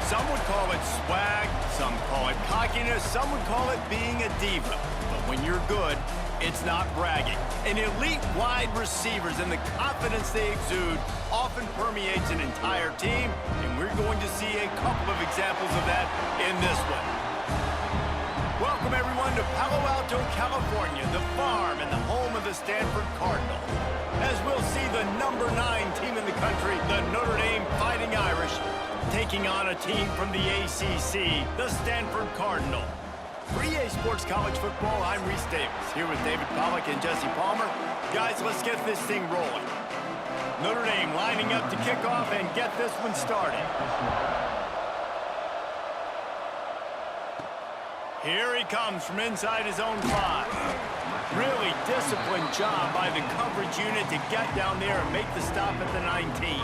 Some would call it swag, some call it cockiness, some would call it being a diva. But when you're good, it's not bragging. And elite wide receivers and the confidence they exude often permeates an entire team, and we're going to see a couple of examples of that in this one. Welcome, everyone, to Palo Alto, California, the farm and the home of the Stanford Cardinal. As we'll see the #9 team in the country, the Notre Dame Fighting Irish, taking on a team from the ACC, the Stanford Cardinal. For EA Sports College Football, I'm Reese Davis, here with David Pollack and Jesse Palmer. Guys, let's get this thing rolling. Notre Dame lining up to kick off and get this one started. Here he comes from inside his own 5. Really disciplined job by the coverage unit to get down there and make the stop at the 19.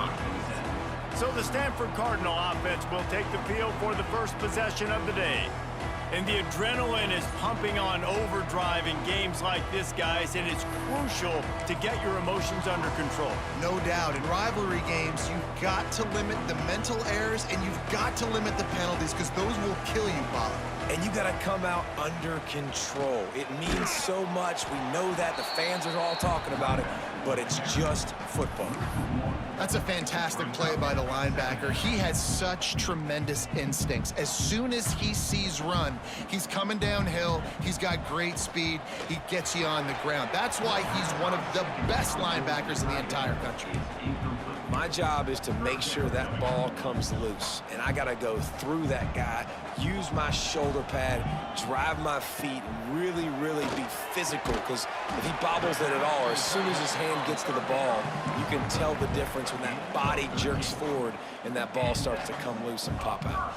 So the Stanford Cardinal offense will take the field for the first possession of the day. And the adrenaline is pumping on overdrive in games like this, guys, and it's crucial to get your emotions under control. No doubt. In rivalry games, you've got to limit the mental errors, and you've got to limit the penalties, because those will kill you, Bob. And you got to come out under control. It means so much. We know that. The fans are all talking about it, but it's just football. That's a fantastic play by the linebacker. He has such tremendous instincts. As soon as he sees run, he's coming downhill. He's got great speed. He gets you on the ground. That's why he's one of the best linebackers in the entire country. My job is to make sure that ball comes loose, and I got to go through that guy, use my shoulder pad, drive my feet, and really, really be physical, because if he bobbles it at all, or as soon as his hand gets to the ball, you can tell the difference when that body jerks forward and that ball starts to come loose and pop out.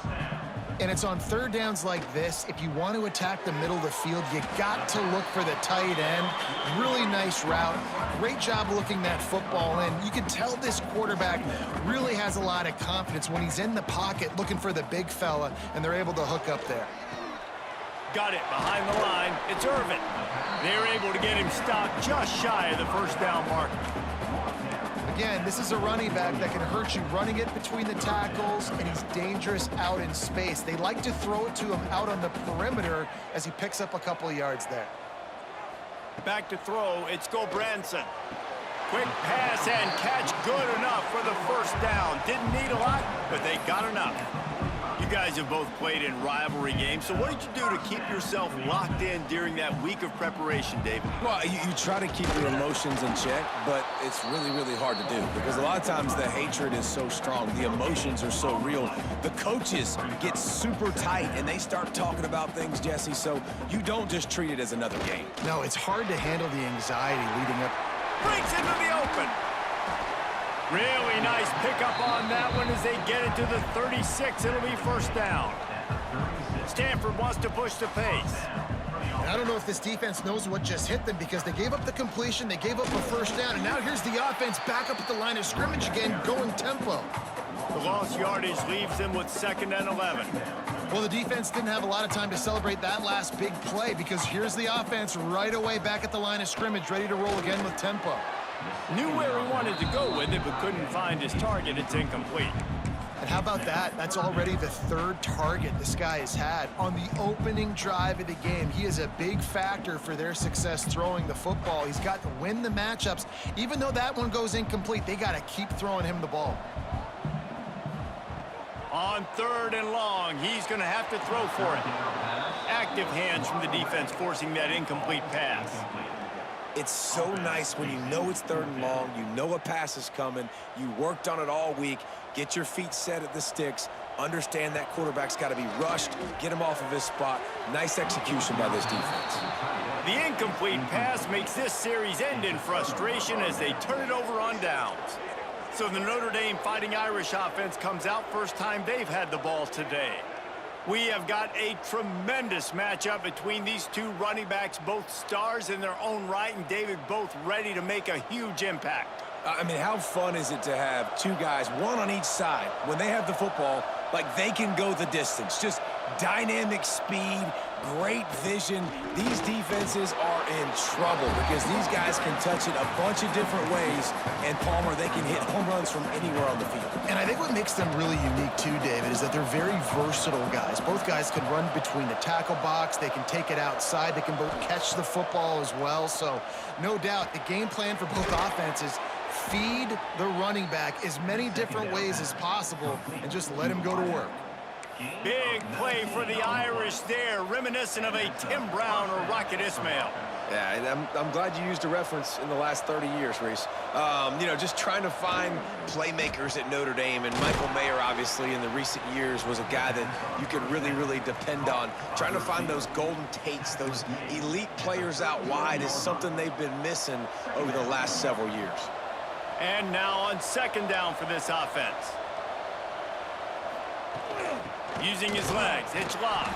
And it's on third downs like this, if you want to attack the middle of the field, you got to look for the tight end. Really nice route. Great job looking that football in. You can tell this quarterback really has a lot of confidence when he's in the pocket looking for the big fella, and they're able to hook up there. Got it behind the line. It's Irvin. They're able to get him stopped just shy of the first down mark. Again, this is a running back that can hurt you running it between the tackles, and he's dangerous out in space. They like to throw it to him out on the perimeter as he picks up a couple of yards there. Back to throw, it's Gobranson. Quick pass and catch, good enough for the first down. Didn't need a lot, but they got enough. You guys have both played in rivalry games, so what did you do to keep yourself locked in during that week of preparation, David? Well, you try to keep your emotions in check, but it's really, really hard to do, because a lot of times the hatred is so strong, the emotions are so real. The coaches get super tight, and they start talking about things, Jesse, so you don't just treat it as another game. No, it's hard to handle the anxiety leading up. Breaks into the open. Really nice pickup on that one as they get it to the 36. It'll be first down. Stanford wants to push the pace. I don't know if this defense knows what just hit them, because they gave up the completion, they gave up a first down, and now here's the offense back up at the line of scrimmage again, going tempo. The lost yardage leaves them with 2nd and 11. Well, the defense didn't have a lot of time to celebrate that last big play, because here's the offense right away back at the line of scrimmage, ready to roll again with tempo. Knew where he wanted to go with it, but couldn't find his target. It's incomplete. And how about that? That's already the 3rd target this guy has had on the opening drive of the game. He is a big factor for their success throwing the football. He's got to win the matchups. Even though that one goes incomplete, they got to keep throwing him the ball. On 3rd and long, he's going to have to throw for it. Active hands from the defense forcing that incomplete pass. It's so nice when you know it's 3rd and long, you know a pass is coming, you worked on it all week, get your feet set at the sticks, understand that quarterback's got to be rushed, get him off of his spot. Nice execution by this defense. The incomplete pass makes this series end in frustration as they turn it over on downs. So the Notre Dame Fighting Irish offense comes out, first time they've had the ball today. We have got a tremendous matchup between these two running backs, both stars in their own right, and David, both ready to make a huge impact. I mean, how fun is it to have two guys, one on each side, when they have the football, Like, they can go the distance. Just dynamic speed, great vision. These defenses are in trouble because these guys can touch it a bunch of different ways, and Palmer, they can hit home runs from anywhere on the field. And I think what makes them really unique too, David, is that they're very versatile guys. Both guys can run between the tackle box. They can take it outside. They can both catch the football as well. So no doubt the game plan for both offenses, feed the running back as many different ways as possible and just let him go to work. Big play for the Irish there, reminiscent of a Tim Brown or Rocket Ismail. Yeah, and I'm glad you used a reference in the last 30 years, Reese. You know, just trying to find playmakers at Notre Dame, and Michael Mayer, obviously, in the recent years was a guy that you could really, really depend on. Trying to find those golden Tates, those elite players out wide is something they've been missing over the last several years. And now on second down for this offense. Using his legs, hitch lock.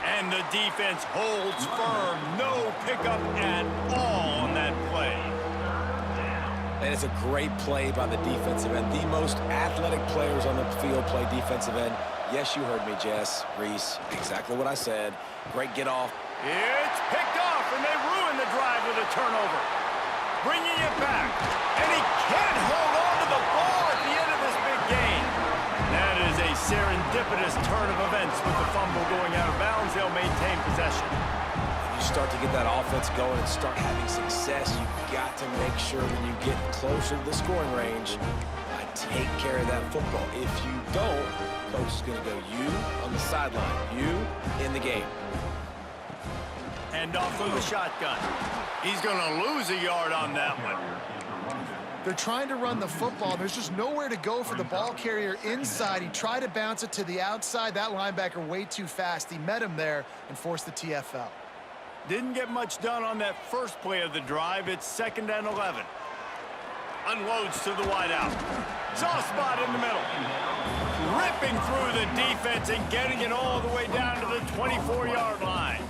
And the defense holds firm. No pickup at all on that play. And it's a great play by the defensive end. The most athletic players on the field play defensive end. Yes, you heard me, Jess, Reese. Exactly what I said. Great get off. It's picked off, and they ruin the drive with a turnover. Bringing it back. And he can't hold on to the ball at the end of this big game. That is a serendipitous turn of events with the fumble going out of bounds. They'll maintain possession. When you start to get that offense going and start having success, you've got to make sure when you get closer to the scoring range, take care of that football. If you don't, coach is going to go you on the sideline, you in the game. Hand off from the shotgun. He's going to lose a yard on that one. They're trying to run the football. There's just nowhere to go for the ball carrier inside. He tried to bounce it to the outside. That linebacker way too fast. He met him there and forced the TFL. Didn't get much done on that first play of the drive. It's 2nd and 11. Unloads to the wideout. Soft spot in the middle. Ripping through the defense and getting it all the way down to the 24-yard line.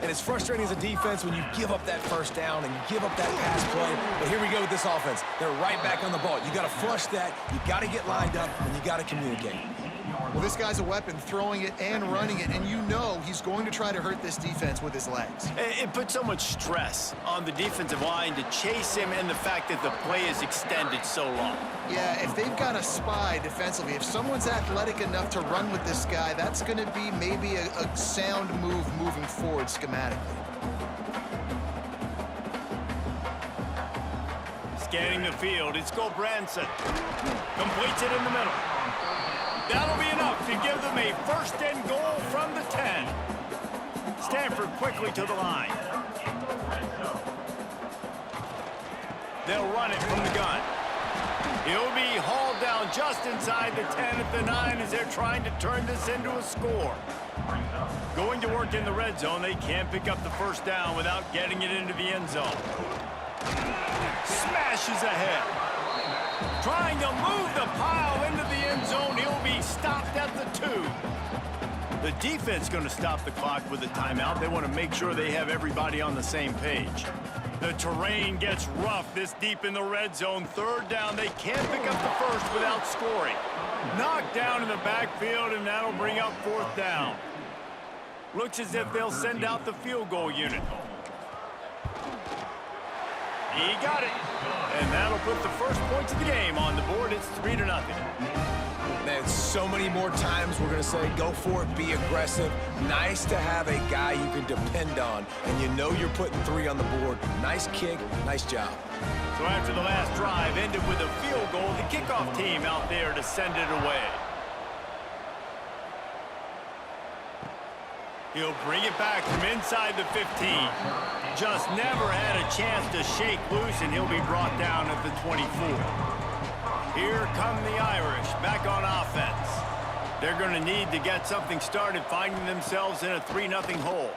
And it's frustrating as a defense when you give up that first down and you give up that pass play. But here we go with this offense. They're right back on the ball. You got to flush that. You got to get lined up, and you got to communicate. Well, this guy's a weapon, throwing it and running it, and you know he's going to try to hurt this defense with his legs. It puts so much stress on the defensive line to chase him, and the fact that the play is extended so long. Yeah, if they've got a spy defensively, if someone's athletic enough to run with this guy, that's going to be maybe a sound move moving forward schematically. Scanning the field, it's Gulbranson. Completes it in the middle. That'll be enough to give them a 1st and goal from the 10. Stanford quickly to the line. They'll run it from the gun. He'll be hauled down just inside the 10 at the 9 as they're trying to turn this into a score. Going to work in the red zone, they can't pick up the 1st down without getting it into the end zone. Smashes ahead. Trying to move the pile into the end zone. He'll be stopped at the 2. The defense going to stop the clock with a timeout. They want to make sure they have everybody on the same page. The terrain gets rough this deep in the red zone. 3rd down. They can't pick up the 1st without scoring. Knocked down in the backfield, and that'll bring up 4th down. Looks as if they'll send out the field goal unit. He got it. And that'll put the first points of the game on the board. It's 3-0. Man, so many more times we're going to say, go for it, be aggressive. Nice to have a guy you can depend on, and you know you're putting 3 on the board. Nice kick, nice job. So after the last drive ended with a field goal, the kickoff team out there to send it away. He'll bring it back from inside the 15. Just never had a chance to shake loose, and he'll be brought down at the 24. Here come the Irish, back on offense. They're going to need to get something started, finding themselves in a 3-0 hole.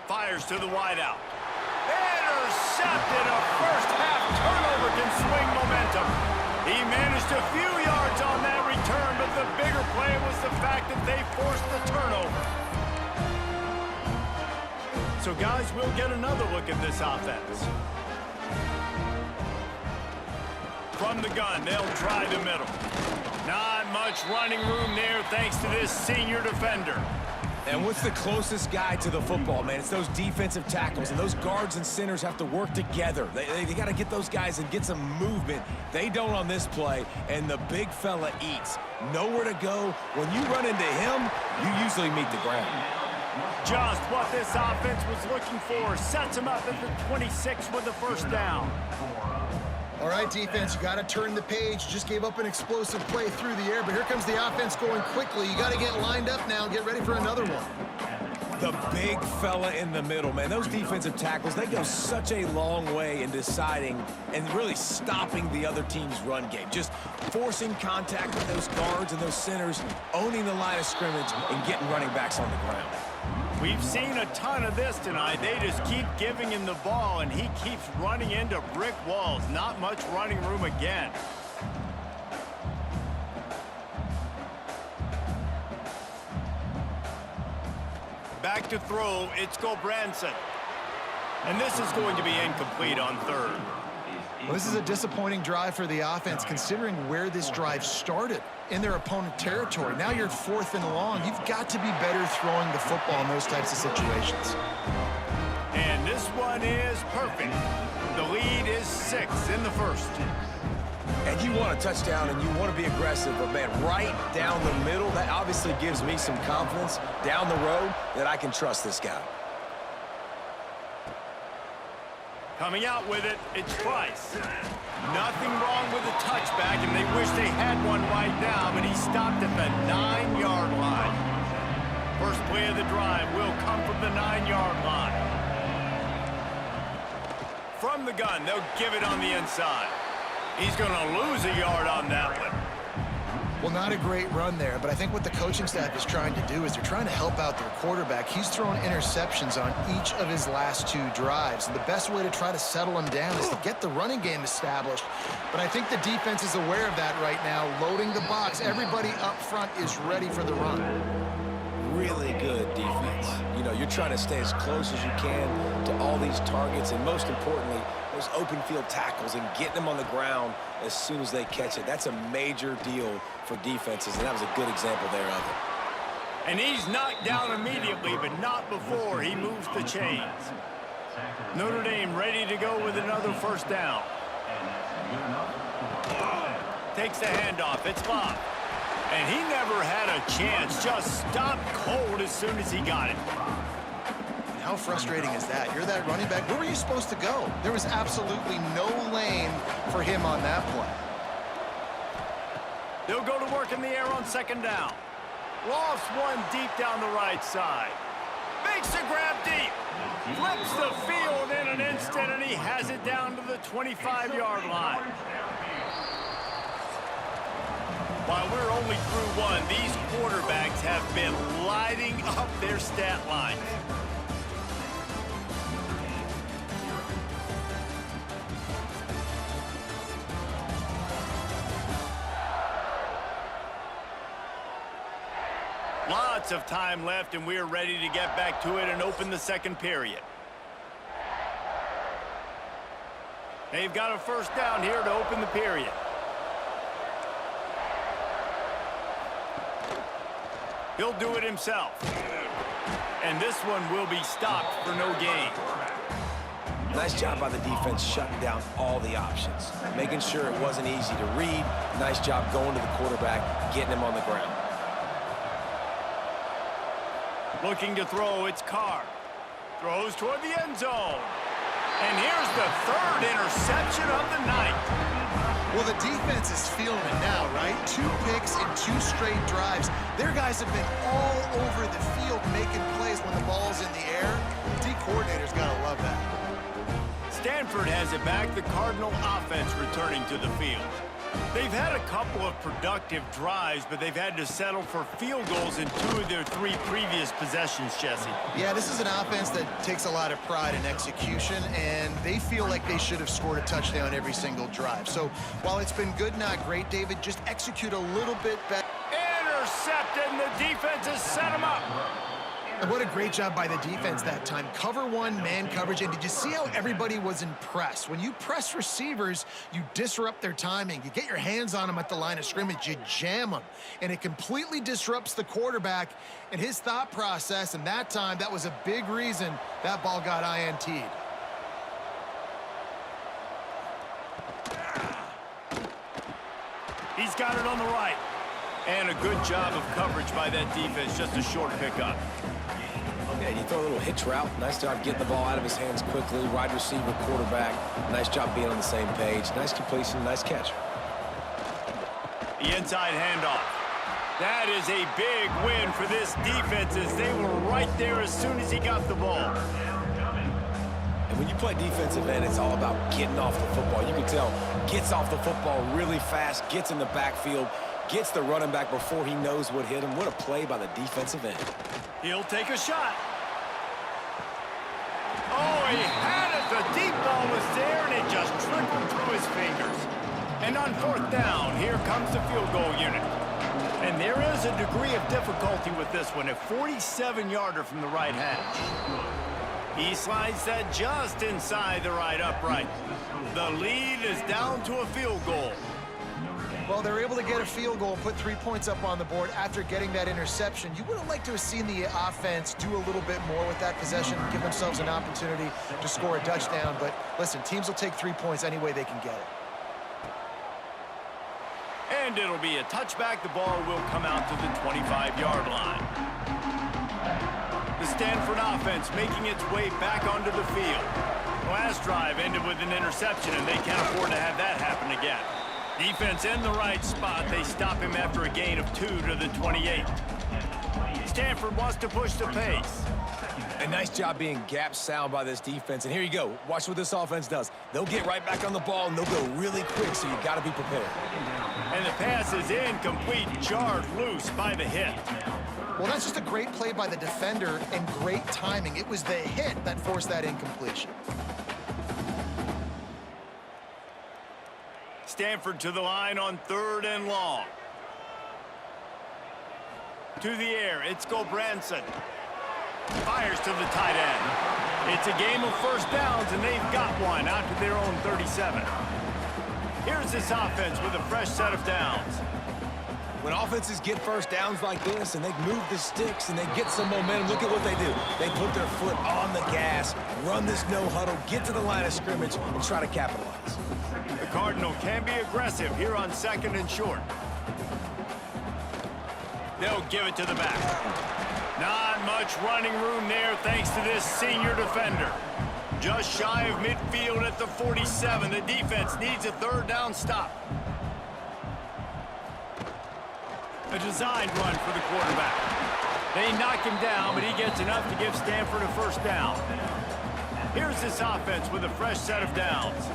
Fires to the wideout. Intercepted. A first-half turnover can swing momentum. He managed a few yards on that return, but the bigger play was the fact that they forced the turnover. So, guys, we'll get another look at this offense. From the gun, they'll try the middle. Not much running room there thanks to this senior defender. And what's the closest guy to the football, man? It's those defensive tackles, and those guards and centers have to work together. They got to get those guys and get some movement. They don't on this play, and the big fella eats. Nowhere to go. When you run into him, you usually meet the ground. Just what this offense was looking for. Sets him up at the 26 with the first down. All right, defense, you got to turn the page. Just gave up an explosive play through the air, but here comes the offense going quickly. You got to get lined up now and get ready for another one. The big fella in the middle, man. Those defensive tackles, they go such a long way in deciding and really stopping the other team's run game. Just forcing contact with those guards and those centers, owning the line of scrimmage, and getting running backs on the ground. We've seen a ton of this tonight. They just keep giving him the ball, and he keeps running into brick walls. Not much running room again. Back to throw, it's Gulbranson. And this is going to be incomplete on third. Well, this is a disappointing drive for the offense, considering where this drive started in their opponent territory. Now you're 4th and long. You've got to be better throwing the football in those types of situations. And this one is perfect. The lead is 6 in the first. And you want a touchdown and you want to be aggressive, but man, right down the middle, that obviously gives me some confidence down the road that I can trust this guy. Coming out with it, it's Price. Nothing wrong with the touchback, and they wish they had one right now, but he stopped at the 9-yard line. First play of the drive will come from the 9-yard line. From the gun, they'll give it on the inside. He's going to lose a yard on that one. Well, not a great run there, but I think what the coaching staff is trying to do is they're trying to help out their quarterback. He's thrown interceptions on each of his last 2 drives, and the best way to try to settle him down is to get the running game established. But I think the defense is aware of that right now, loading the box. Everybody up front is ready for the run. Really good defense. You know, you're trying to stay as close as you can to all these targets, and most importantly, those open field tackles and getting them on the ground as soon as they catch it. That's a major deal for defenses, and that was a good example there of it. And he's knocked down immediately, but not before he moves the chains. Notre Dame ready to go with another first down. Takes the handoff. It's Bob. And he never had a chance. Just stopped cold as soon as he got it. How frustrating is that? You're that running back. Where were you supposed to go? There was absolutely no lane for him on that play. They'll go to work in the air on second down. Lost one deep down the right side. Makes a grab deep. Flips the field in an instant, and he has it down to the 25-yard line. While we're only through one, these quarterbacks have been lighting up their stat lines. Lots of time left, and we're ready to get back to it and open the second period. They've got a first down here to open the period. He'll do it himself. And this one will be stopped for no gain. Nice job by the defense shutting down all the options, making sure it wasn't easy to read. Nice job going to the quarterback, getting him on the ground. Looking to throw, it's Carr. Throws toward the end zone. And here's the 3rd interception of the night. Well, the defense is feeling it now, right? 2 picks in 2 straight drives. Their guys have been all over the field making plays when the ball's in the air. D coordinator's got to love that. Stanford has it back. The Cardinal offense returning to the field. They've had a couple of productive drives, but they've had to settle for field goals in 2 of their 3 previous possessions, Jesse. Yeah, this is an offense that takes a lot of pride in execution, and they feel like they should have scored a touchdown every single drive. So while it's been good, not great, David, just execute a little bit better. Intercepted, and the defense has set him up. And what a great job by the defense that time. Cover one, man coverage. And did you see how everybody was impressed? When you press receivers, you disrupt their timing. You get your hands on them at the line of scrimmage. You jam them. And it completely disrupts the quarterback and his thought process. And that time, that was a big reason that ball got INT'd. He's got it on the right. And a good job of coverage by that defense. Just a short pickup. Yeah, you throw a little hitch route. Nice job getting the ball out of his hands quickly. Wide receiver, quarterback. Nice job being on the same page. Nice completion, nice catch. The inside handoff. That is a big win for this defense as they were right there as soon as he got the ball. And when you play defensive end, it's all about getting off the football. You can tell, gets off the football really fast, gets in the backfield, gets the running back before he knows what hit him. What a play by the defensive end. He'll take a shot. Oh, he had it. The deep ball was there, and it just trickled through his fingers. And on fourth down, here comes the field goal unit. And there is a degree of difficulty with this one, a 47-yarder from the right hash. He slides that just inside the right upright. The lead is down to a field goal. Well, they're able to get a field goal and put 3 points up on the board after getting that interception. You would have liked to have seen the offense do a little bit more with that possession, give themselves an opportunity to score a touchdown. But listen, teams will take 3 points any way they can get it. And it'll be a touchback. The ball will come out to the 25-yard line. The Stanford offense making its way back onto the field. Last drive ended with an interception, and they can't afford to have that happen again. Defense in the right spot. They stop him after a gain of 2 to the 28. Stanford wants to push the pace. A nice job being gap sound by this defense. And here you go. Watch what this offense does. They'll get right back on the ball, and they'll go really quick, so you got to be prepared. And the pass is incomplete, jarred loose by the hit. Well, that's just a great play by the defender and great timing. It was the hit that forced that incompletion. Stanford to the line on 3rd and long. To the air, it's Gobranson. Fires to the tight end. It's a game of first downs, and they've got one out to their own 37. Here's this offense with a fresh set of downs. When offenses get first downs like this and they move the sticks and they get some momentum, look at what they do. They put their foot on the gas, run this no huddle, get to the line of scrimmage, and try to capitalize. The Cardinal can be aggressive here on 2nd and short. They'll give it to the back. Not much running room there thanks to this senior defender. Just shy of midfield at the 47. The defense needs a 3rd down stop. A designed run for the quarterback. They knock him down, but he gets enough to give Stanford a 1st down. Here's this offense with a fresh set of downs.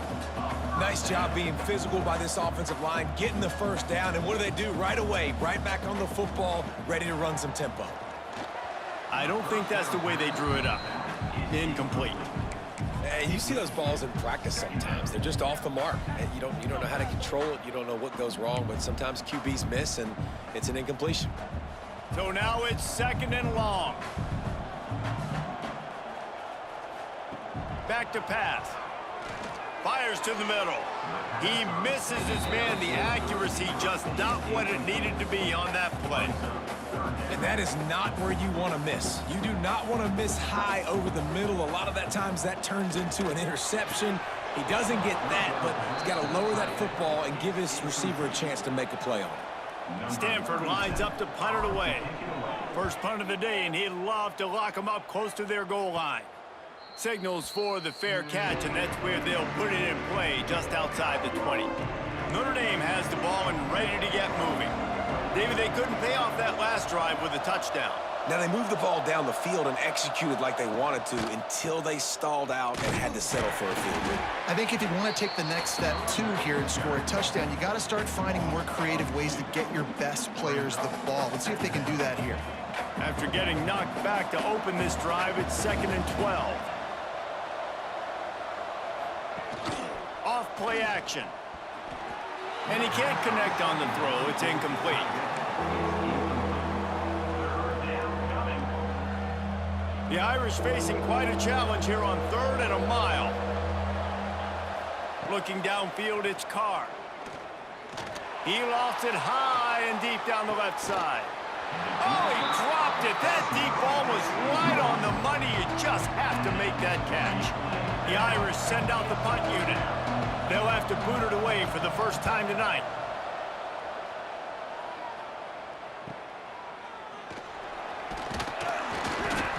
Nice job being physical by this offensive line, getting the 1st down, and what do they do right away? Right back on the football, ready to run some tempo. I don't think that's the way they drew it up. Incomplete. And you see those balls in practice sometimes. They're just off the mark. And you don't know how to control it. You don't know what goes wrong, but sometimes QBs miss, and it's an incompletion. So now it's 2nd and long. Back to pass. Fires to the middle. He misses his man. The accuracy just not what it needed to be on that play. And that is not where you want to miss. You do not want to miss high over the middle. A lot of that times that turns into an interception. He doesn't get that, but he's got to lower that football and give his receiver a chance to make a play on it. Stanford lines up to punt it away. First punt of the day, and he'd love to lock them up close to their goal line. Signals for the fair catch, and that's where they'll put it in play just outside the 20. Notre Dame has the ball and ready to get moving. David, they couldn't pay off that last drive with a touchdown. Now, they moved the ball down the field and executed like they wanted to until they stalled out and had to settle for a field goal. I think if you want to take the next step, too, here and score a touchdown, you got to start finding more creative ways to get your best players the ball. Let's see if they can do that here. After getting knocked back to open this drive, it's 2nd and 12. Off play action. And he can't connect on the throw. It's incomplete. The Irish facing quite a challenge here on 3rd and a mile. Looking downfield, it's Carr. He lofts it high and deep down the left side. Oh, he dropped it. That deep ball was right on the money. You just have to make that catch. The Irish send out the punt unit. They'll have to boot it away for the first time tonight.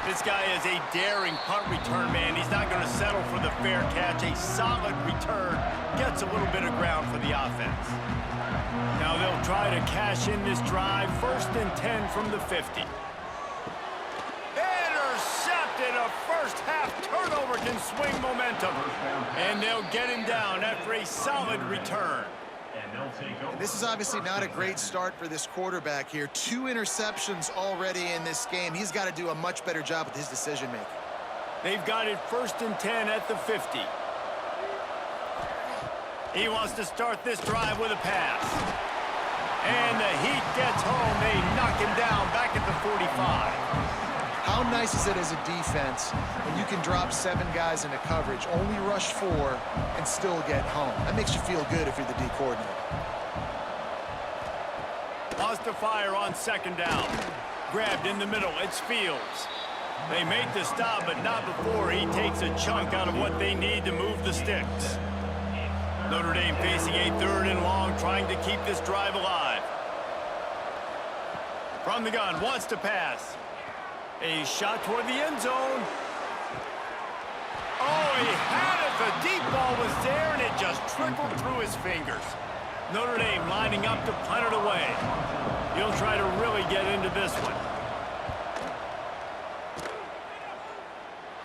This guy is a daring punt return man. He's not going to settle for the fair catch. A solid return gets a little bit of ground for the offense. Now they'll try to cash in this drive. 1st and 10 from the 50. Intercepted. A first half turnover can swing momentum. And they'll get him down after a solid return. This is obviously not a great start for this quarterback here. 2 interceptions already in this game. He's got to do a much better job with his decision-making. They've got it 1st and 10 at the 50. He wants to start this drive with a pass. And the heat gets home. They knock him down back at the 45. How nice is it as a defense when you can drop 7 guys into coverage, only rush 4, and still get home? That makes you feel good if you're the D coordinator. Lost to fire on 2nd down. Grabbed in the middle. It's Fields. They make the stop, but not before he takes a chunk out of what they need to move the sticks. Notre Dame facing a 3rd and long, trying to keep this drive alive. From the gun, wants to pass. A shot toward the end zone. Oh, he had it. The deep ball was there, and it just trickled through his fingers. Notre Dame lining up to punt it away. He'll try to really get into this one.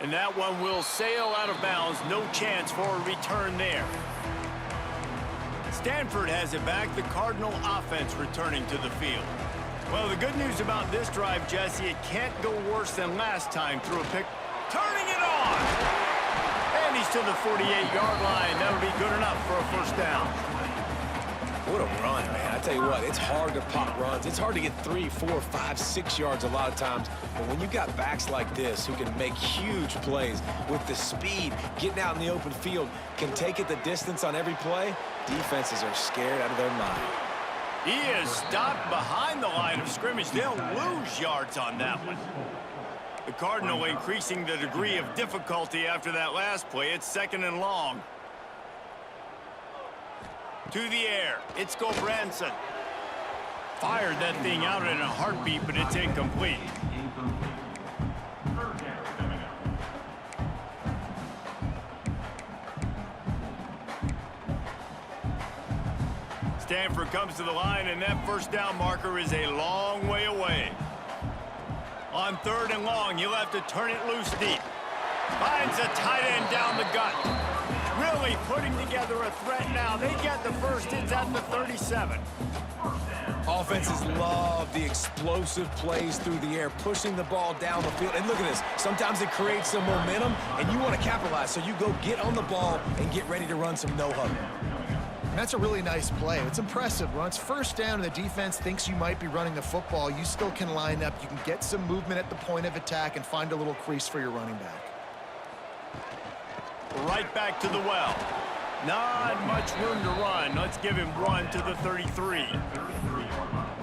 And that one will sail out of bounds. No chance for a return there. Stanford has it back. The Cardinal offense returning to the field. Well, the good news about this drive, Jesse, it can't go worse than last time through a pick. Turning it on! And he's to the 48-yard line. That'll be good enough for a 1st down. What a run, man. I tell you what, it's hard to pop runs. It's hard to get 3, 4, 5, 6 yards a lot of times. But when you got backs like this who can make huge plays with the speed, getting out in the open field, can take it the distance on every play, defenses are scared out of their mind. He is stopped behind the line of scrimmage. They'll lose yards on that one. The Cardinal increasing the degree of difficulty after that last play. It's 2nd and long. To the air. It's Gobranson. Fired that thing out in a heartbeat, but it's incomplete. Stanford comes to the line, and that 1st down marker is a long way away. On 3rd and long, you'll have to turn it loose deep. Finds a tight end down the gut. Really putting together a threat now. They get the first. It's at the 37. Offenses love the explosive plays through the air, pushing the ball down the field. And look at this. Sometimes it creates some momentum, and you want to capitalize. So you go get on the ball and get ready to run some no-huddle. That's a really nice play. It's impressive. When it's 1st down and the defense thinks you might be running the football, you still can line up. You can get some movement at the point of attack and find a little crease for your running back. Right back to the well. Not much room to run. Let's give him run to the 33.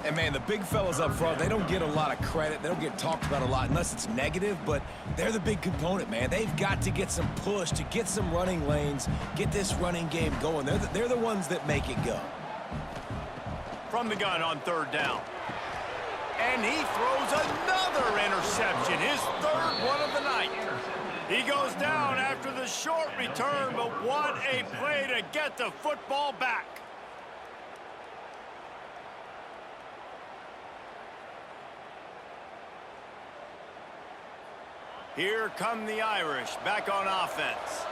And, man, the big fellas up front, they don't get a lot of credit. They don't get talked about a lot unless it's negative, but they're the big component, man. They've got to get some push, to get some running lanes, get this running game going. They're the ones that make it go. From the gun on 3rd down. And he throws another interception, his 3rd one of the night. He goes down after the short return, but what a play to get the football back. Here come the Irish, back on offense.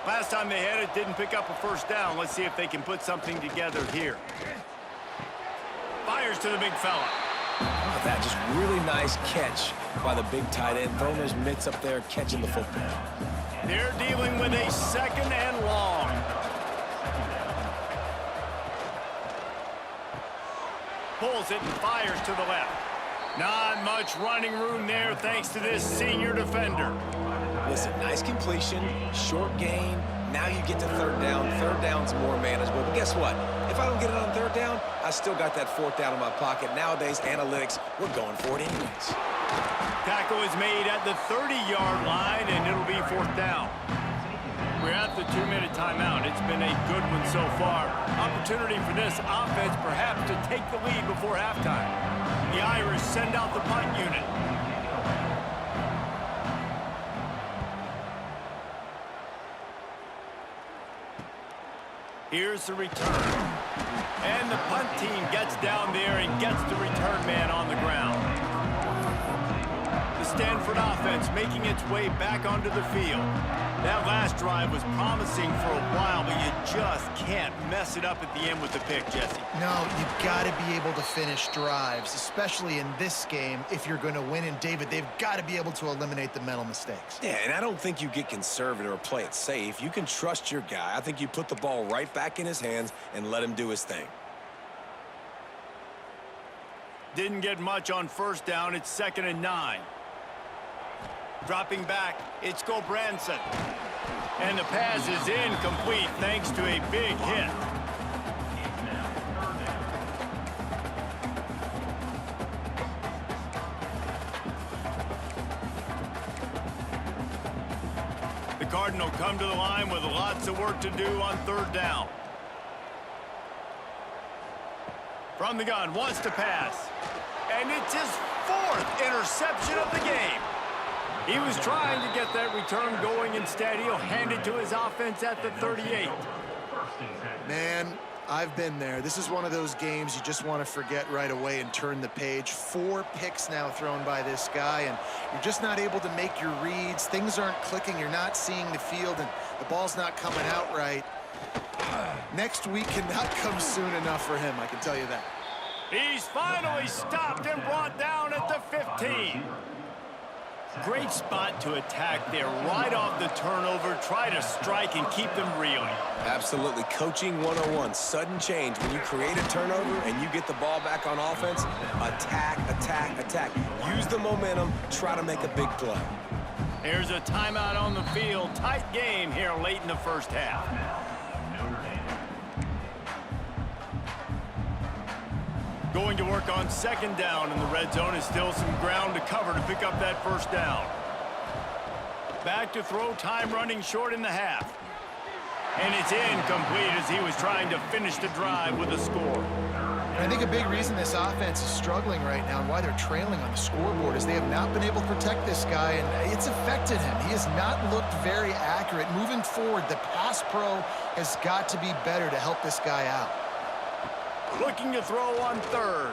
Last time they had it, didn't pick up a 1st down. Let's see if they can put something together here. Fires to the big fella. Look at that, just really nice catch by the big tight end, throwing those mitts up there, catching the football. They're dealing with a 2nd and long. Pulls it and fires to the left. Not much running room there thanks to this senior defender. Listen, nice completion, short gain. Now you get to third down. Third down's more manageable. But guess what? If I don't get it on third down, I still got that fourth down in my pocket. Nowadays, analytics, we're going for it anyways. Tackle is made at the 30-yard line, and it'll be fourth down. We're at the 2-minute timeout. It's been a good one so far. Opportunity for this offense perhaps to take the lead before halftime. The Irish send out the punt unit. Here's the return. And the punt team gets down there and gets the return man on the ground. The Stanford offense making its way back onto the field. That last drive was promising for a while, but you just can't mess it up at the end with the pick, Jesse. No, you've got to be able to finish drives, especially in this game if you're going to win. And, David, they've got to be able to eliminate the mental mistakes. Yeah, and I don't think you get conservative or play it safe. You can trust your guy. I think you put the ball right back in his hands and let him do his thing. Didn't get much on first down. It's 2nd and 9. Dropping back, it's Gobranson. And the pass is incomplete thanks to a big hit. The Cardinal come to the line with lots of work to do on third down. From the gun, wants to pass. And it's his 4th interception of the game. He was trying to get that return going. Instead, he'll hand it to his offense at the 38. Man, I've been there. This is one of those games you just want to forget right away and turn the page. 4 picks now thrown by this guy, and you're just not able to make your reads. Things aren't clicking. You're not seeing the field, and the ball's not coming out right. Next week cannot come soon enough for him, I can tell you that. He's finally stopped and brought down at the 15. Great spot to attack there, right off the turnover. Try to strike and keep them reeling. Absolutely. Coaching 101. Sudden change. When you create a turnover and you get the ball back on offense, attack, attack, attack. Use the momentum. Try to make a big play. Here's a timeout on the field. Tight game here late in the first half. Going to work on 2nd down in the red zone. Is still some ground to cover to pick up that first down. Back to throw, time running short in the half. And it's incomplete as he was trying to finish the drive with a score. And I think a big reason this offense is struggling right now and why they're trailing on the scoreboard is they have not been able to protect this guy, and it's affected him. He has not looked very accurate. Moving forward, the pass pro has got to be better to help this guy out. Looking to throw on 3rd.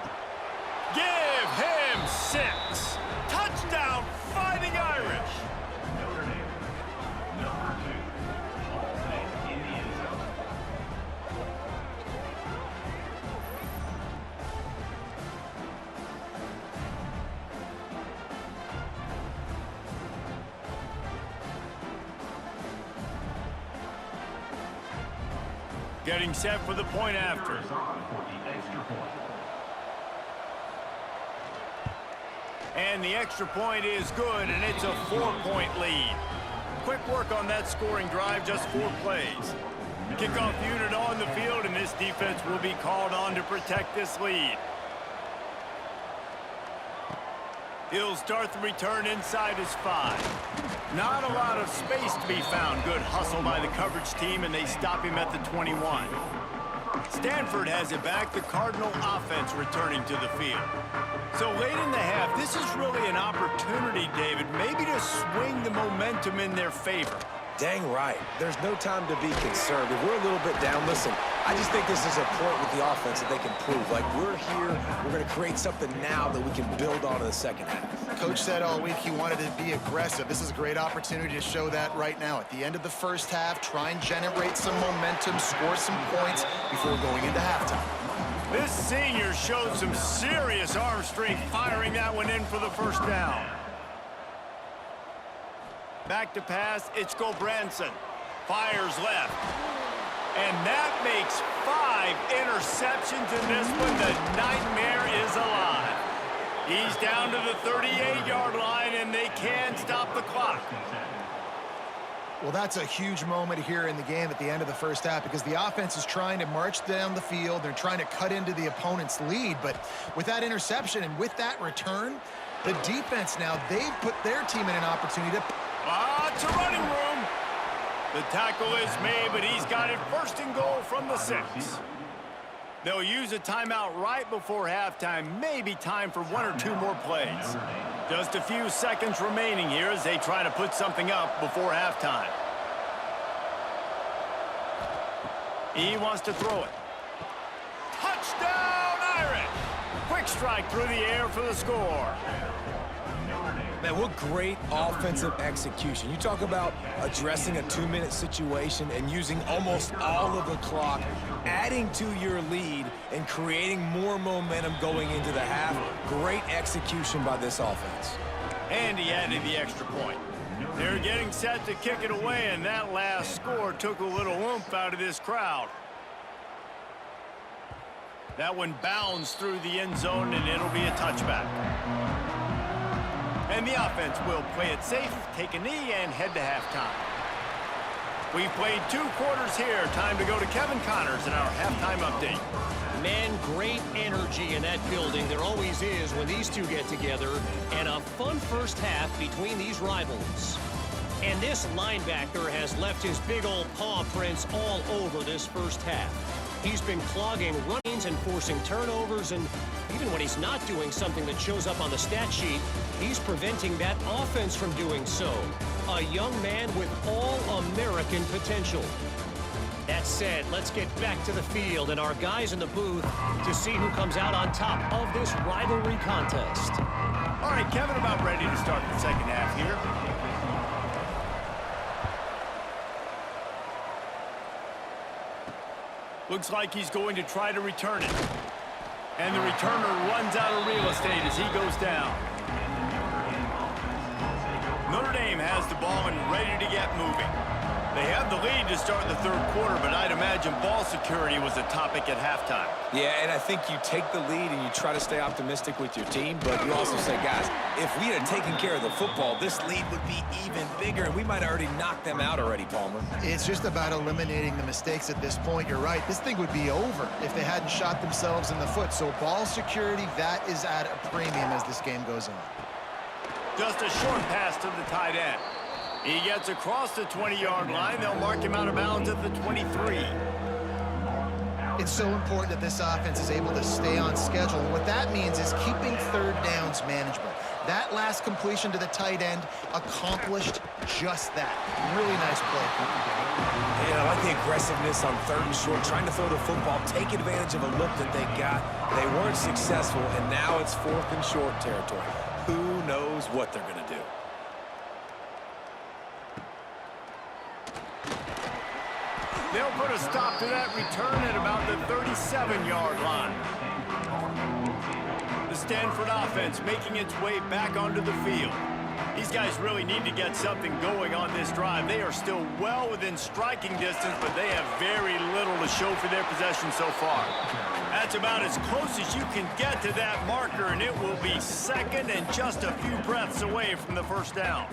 Give him 6. Touchdown, Fighting Irish. Getting set for the point after. And the extra point is good, and it's a 4-point lead. Quick work on that scoring drive, just 4 plays. Kickoff unit on the field, and this defense will be called on to protect this lead. He'll start the return inside his 5. Not a lot of space to be found. Good hustle by the coverage team, and they stop him at the 21. Stanford has it back. The Cardinal offense returning to the field. So late in the half, this is really an opportunity, David, maybe to swing the momentum in their favor. Dang right. There's no time to be conservative. We're a little bit down. Listen, I just think this is a point with the offense that they can prove. Like, we're here, we're going to create something now that we can build on in the second half. Coach said all week he wanted to be aggressive. This is a great opportunity to show that right now. At the end of the first half, try and generate some momentum, score some points before going into halftime. This senior showed some serious arm strength firing that one in for the first down. Back to pass, it's Gobranson. Fires left. And that makes 5 interceptions in this one. The nightmare is alive. He's down to the 38-yard line, and they can stop the clock. Well, that's a huge moment here in the game at the end of the first half because the offense is trying to march down the field. They're trying to cut into the opponent's lead. But with that interception and with that return, the defense now, they've put their team in an opportunity to... Lots of running room. The tackle is made, but he's got it first and goal from the 6. They'll use a timeout right before halftime. Maybe time for 1 or 2 more plays. Just a few seconds remaining here as they try to put something up before halftime. He wants to throw it. Touchdown, Irish! Quick strike through the air for the score. Man, what great offensive execution. You talk about addressing a 2-minute situation and using almost all of the clock, adding to your lead and creating more momentum going into the half. Great execution by this offense. And he added the extra point. They're getting set to kick it away, and that last score took a little oomph out of this crowd. That one bounds through the end zone, and it'll be a touchback. And the offense will play it safe, take a knee, and head to halftime. We've played 2 quarters here. Time to go to Kevin Connors in our halftime update. Man, great energy in that building. There always is when these two get together. And a fun first half between these rivals. And this linebacker has left his big old paw prints all over this first half. He's been clogging runs and forcing turnovers, and even when he's not doing something that shows up on the stat sheet, he's preventing that offense from doing so. A young man with all-American potential. That said, let's get back to the field and our guys in the booth to see who comes out on top of this rivalry contest. All right, Kevin, about ready to start the second half here. Looks like he's going to try to return it. And the returner runs out of real estate as he goes down. Notre Dame has the ball and ready to get moving. They have the lead to start the third quarter, but I'd imagine ball security was a topic at halftime. Yeah, and I think you take the lead and you try to stay optimistic with your team, but you also say, guys, if we had taken care of the football, this lead would be even bigger, and we might have already knocked them out already, Palmer. It's just about eliminating the mistakes at this point. You're right. This thing would be over if they hadn't shot themselves in the foot. So ball security, that is at a premium as this game goes on. Just a short pass to the tight end. He gets across the 20-yard line. They'll mark him out of bounds at the 23. It's so important that this offense is able to stay on schedule. What that means is keeping third downs manageable. That last completion to the tight end accomplished just that. Really nice play. Yeah, I like the aggressiveness on 3rd and short, trying to throw the football, take advantage of a look that they got. They weren't successful, and now it's 4th and short territory. Who knows what they're going to do? They'll put a stop to that return at about the 37-yard line. The Stanford offense making its way back onto the field. These guys really need to get something going on this drive. They are still well within striking distance, but they have very little to show for their possession so far. That's about as close as you can get to that marker, and it will be second and just a few breaths away from the first down.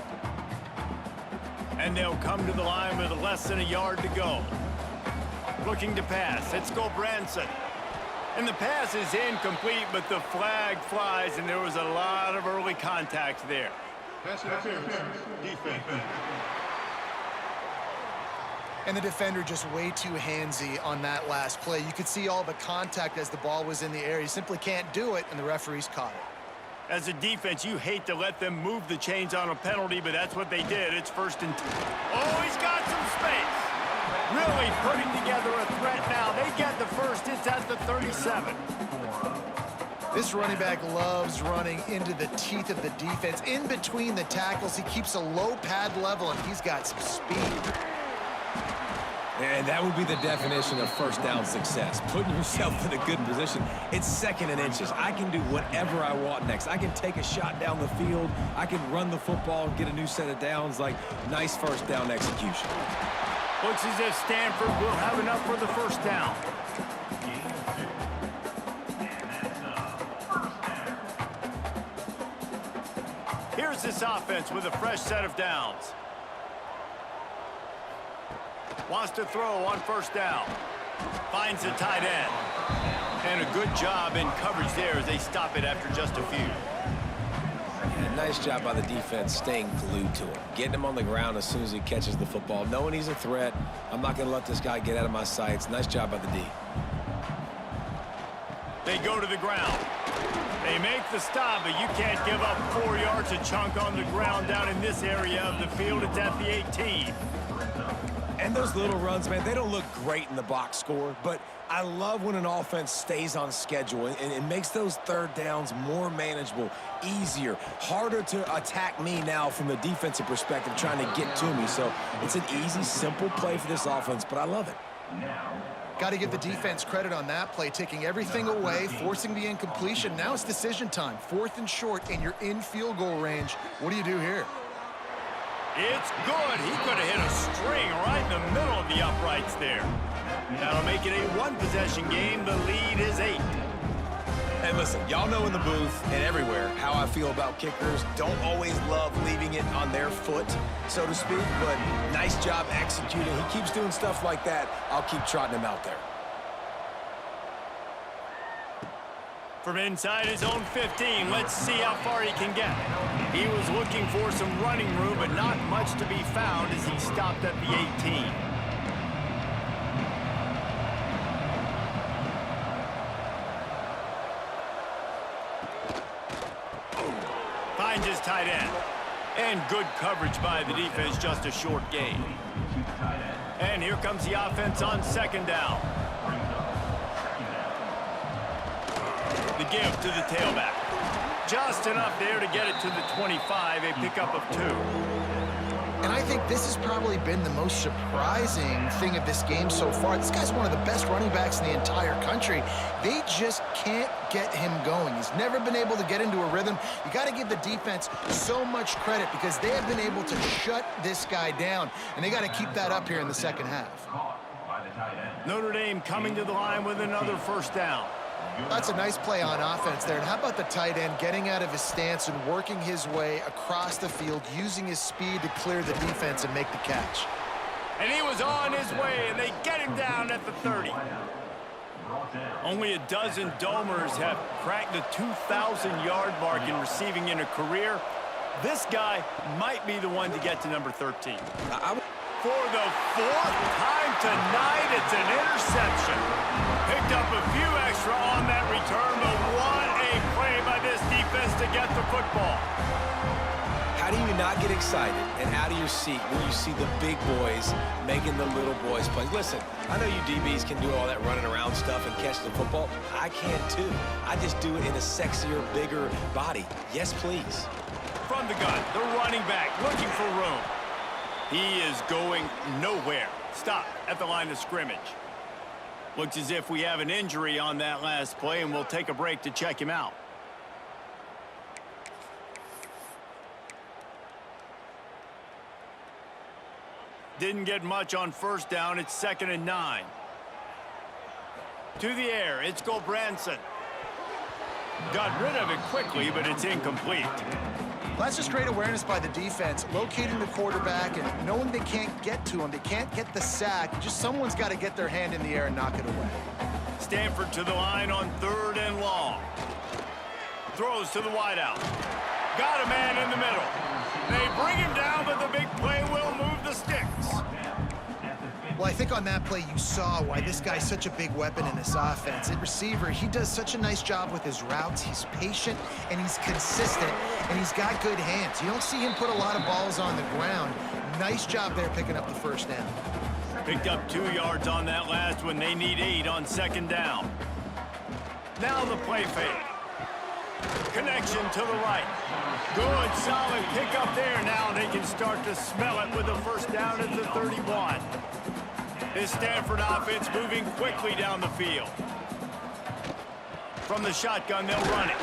And they'll come to the line with less than a yard to go. Looking to pass. Let's go Branson. And the pass is incomplete, but the flag flies, and there was a lot of early contact there. Pass interference. Defense. And the defender just way too handsy on that last play. You could see all the contact as the ball was in the air. You simply can't do it, and the referees caught it. As a defense, you hate to let them move the chains on a penalty, but that's what they did. It's 1st and 2. Oh, he's got some space. Really putting together a threat now. They get the first. It's at the 37. This running back loves running into the teeth of the defense. In between the tackles, he keeps a low pad level, and he's got some speed. And that would be the definition of first down success, putting yourself in a good position. It's 2nd and inches. I can do whatever I want next. I can take a shot down the field. I can run the football and get a new set of downs. Like, nice first down execution. Looks as if Stanford will have enough for the first down. Here's this offense with a fresh set of downs. Wants to throw on first down. Finds the tight end. And a good job in coverage there as they stop it after just a few. And nice job by the defense staying glued to him. Getting him on the ground as soon as he catches the football. Knowing he's a threat. I'm not going to let this guy get out of my sights. Nice job by the D. They go to the ground. They make the stop, but you can't give up 4 yards a chunk on the ground down in this area of the field. It's at the 18. And those little runs, man, they don't look great in the box score, but I love when an offense stays on schedule and it makes those third downs more manageable, easier, harder to attack me now from the defensive perspective trying to get to me. So it's an easy, simple play for this offense, but I love it. Got to give the defense credit on that play, taking everything away, forcing the incompletion. Now it's decision time. 4th and short, and you're in field goal range. What do you do here? It's good. He could have hit a string right in the middle of the uprights there. That'll make it a one-possession game. The lead is 8. Hey, listen, y'all know in the booth and everywhere how I feel about kickers. Don't always love leaving it on their foot, so to speak, but nice job executing. He keeps doing stuff like that. I'll keep trotting him out there. From inside his own 15, let's see how far he can get. He was looking for some running room, but not much to be found as he stopped at the 18. Finds his tight end. And good coverage by the defense, just a short gain. And here comes the offense on second down. The give to the tailback. Just enough there to get it to the 25, a pickup of 2. And I think this has probably been the most surprising thing of this game so far. This guy's one of the best running backs in the entire country. They just can't get him going. He's never been able to get into a rhythm. You got to give the defense so much credit because they have been able to shut this guy down, and they got to keep that up here in the second half. Notre Dame coming to the line with another first down. That's a nice play on offense there. And how about the tight end getting out of his stance and working his way across the field, using his speed to clear the defense and make the catch. And he was on his way, and they get him down at the 30. Only a dozen Domers have cracked the 2,000-yard mark in receiving in a career. This guy might be the one to get to number 13. For the 4th time tonight, it's an interception. Picked up a few extra on that return, but what a play by this defense to get the football. How do you not get excited and out of your seat when you see the big boys making the little boys play? Listen, I know you DBs can do all that running around stuff and catch the football. I can too. I just do it in a sexier, bigger body. Yes, please. From the gun, the running back looking for room. He is going nowhere. Stop at the line of scrimmage. Looks as if we have an injury on that last play, and we'll take a break to check him out. Didn't get much on first down. It's 2nd and 9. To the air, it's Gulbranson. Got rid of it quickly, but it's incomplete. That's just great awareness by the defense, locating the quarterback and knowing they can't get to him. They can't get the sack. Just someone's got to get their hand in the air and knock it away. Stanford to the line on 3rd and long. Throws to the wideout. Got a man in the middle. They bring him down, but the big play will move the sticks. Well, I think on that play you saw why this guy's such a big weapon in this offense. At receiver, he does such a nice job with his routes. He's patient, and he's consistent, and he's got good hands. You don't see him put a lot of balls on the ground. Nice job there picking up the first down. Picked up 2 yards on that last one. They need 8 on 2nd down. Now the play fake. Connection to the right. Good, solid pickup there. Now they can start to smell it with the first down at the 31. This Stanford offense moving quickly down the field. From the shotgun, they'll run it.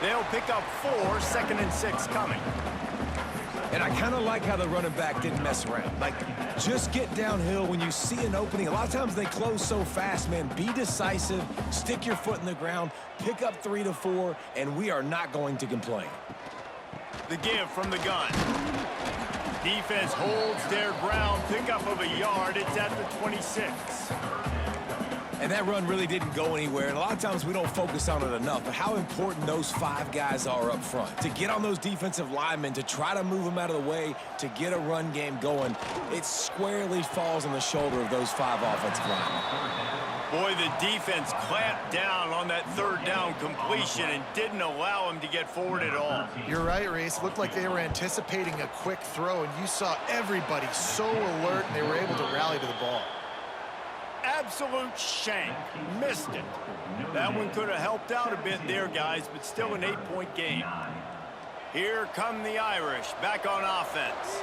They'll pick up 4, 2nd and 6 coming. And I kind of like how the running back didn't mess around. Like, just get downhill when you see an opening. A lot of times they close so fast, man. Be decisive, stick your foot in the ground, pick up 3 to 4, and we are not going to complain. The give from the gun. Defense holds their ground. Pickup of a yard. It's at the 26. And that run really didn't go anywhere, and a lot of times we don't focus on it enough, but how important those 5 guys are up front. To get on those defensive linemen, to try to move them out of the way, to get a run game going, it squarely falls on the shoulder of those 5 offensive linemen. Boy, the defense clamped down on that third down completion and didn't allow him to get forward at all. You're right, Reese. Looked like they were anticipating a quick throw, and you saw everybody so alert, and they were able to rally to the ball. Absolute shank. Missed it. That one could have helped out a bit there, guys, but still an 8-point game. Here come the Irish, back on offense.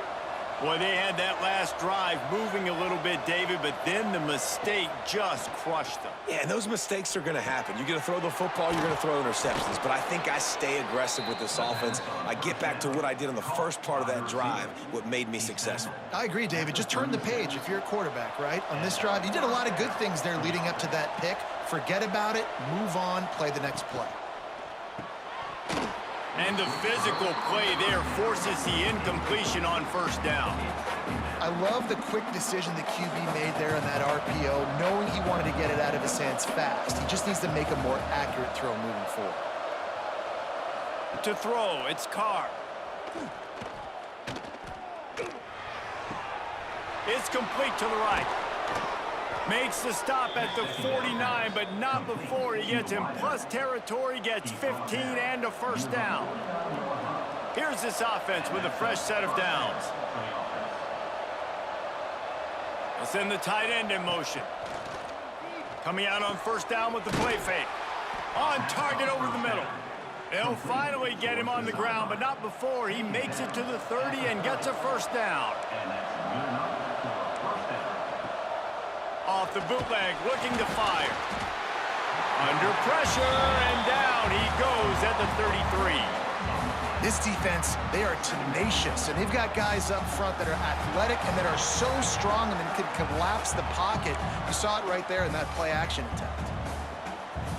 Boy, they had that last drive moving a little bit, David, but then the mistake just crushed them. Yeah, and those mistakes are going to happen. You're going to throw the football, you're going to throw interceptions, but I think I stay aggressive with this offense. I get back to what I did on the first part of that drive, what made me successful. I agree, David. Just turn the page if you're a quarterback, right? On this drive, you did a lot of good things there leading up to that pick. Forget about it, move on, play the next play. And the physical play there forces the incompletion on first down. I love the quick decision the QB made there on that RPO, knowing he wanted to get it out of his hands fast. He just needs to make a more accurate throw moving forward. To throw, it's Carr. It's complete to the right. Makes the stop at the 49, but not before he gets in plus territory, gets 15 and a first down. Here's this offense with a fresh set of downs. They'll send the tight end in motion. Coming out on first down with the play fake. On target over the middle. They'll finally get him on the ground, but not before he makes it to the 30 and gets a first down. Off the bootleg, looking to fire. Under pressure, and down he goes at the 33. This defense, they are tenacious, and they've got guys up front that are athletic and that are so strong and that can collapse the pocket. You saw it right there in that play-action attempt.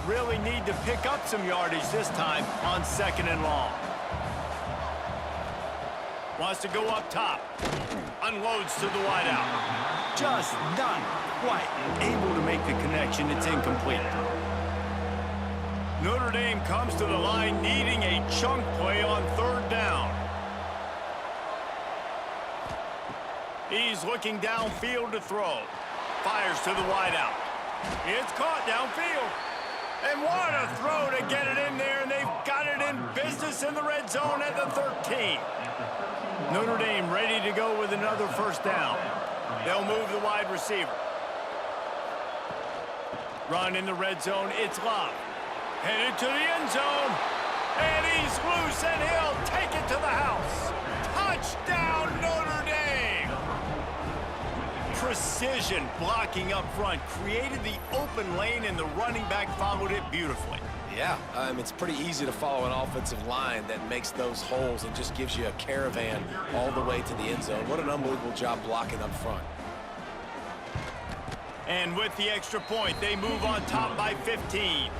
Really need to pick up some yardage this time on second and long. Wants to go up top. Unloads to the wideout. Just not quite able to make the connection. It's incomplete. Notre Dame comes to the line needing a chunk play on third down. He's looking downfield to throw. Fires to the wideout. It's caught downfield. And what a throw to get it in there, and they've got it in business in the red zone at the 13. Notre Dame ready to go with another first down. They'll move the wide receiver. Run in the red zone, it's Love. Headed to the end zone, and he's loose, and he'll take it to the house. Touchdown, Notre Dame! Precision blocking up front created the open lane, and the running back followed it beautifully. Yeah, it's pretty easy to follow an offensive line that makes those holes and just gives you a caravan all the way to the end zone. What an unbelievable job blocking up front. And with the extra point, they move on top by 15.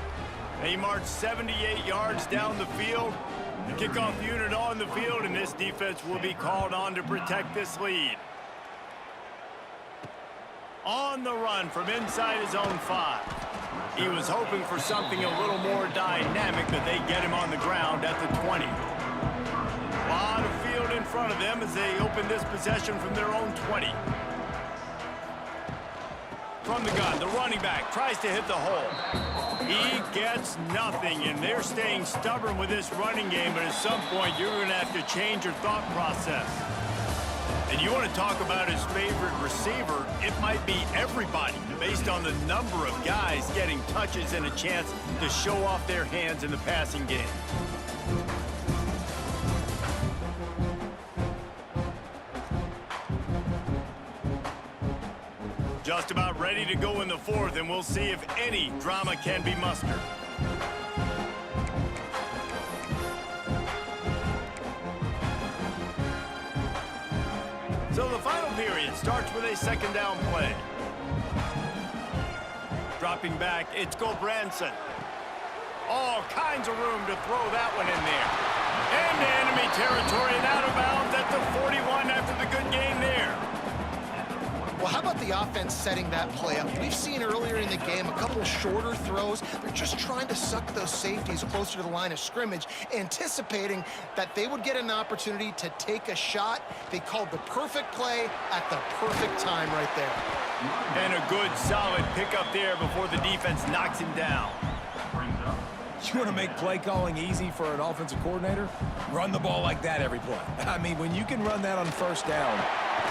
They march 78 yards down the field. The kickoff unit on the field, and this defense will be called on to protect this lead. On the run from inside his own 5. He was hoping for something a little more dynamic, but they get him on the ground at the 20. A lot of field in front of them as they open this possession from their own 20. From the gun, the running back tries to hit the hole. He gets nothing, and they're staying stubborn with this running game, but at some point you're going to have to change your thought process. And you want to talk about his favorite receiver, it might be everybody, based on the number of guys getting touches and a chance to show off their hands in the passing game. Just about ready to go in the fourth, and we'll see if any drama can be mustered. So the final period starts with a second down play. Dropping back, it's Gulbranson. All kinds of room to throw that one in there. And the enemy territory and out of bounds at the 41 after the good game there. Well, how about the offense setting that play up? We've seen earlier in the game a couple shorter throws. They're just trying to suck those safeties closer to the line of scrimmage, anticipating that they would get an opportunity to take a shot. They called the perfect play at the perfect time right there. And a good, solid pickup there before the defense knocks him down. You want to make play calling easy for an offensive coordinator? Run the ball like that every play. I mean, when you can run that on first down.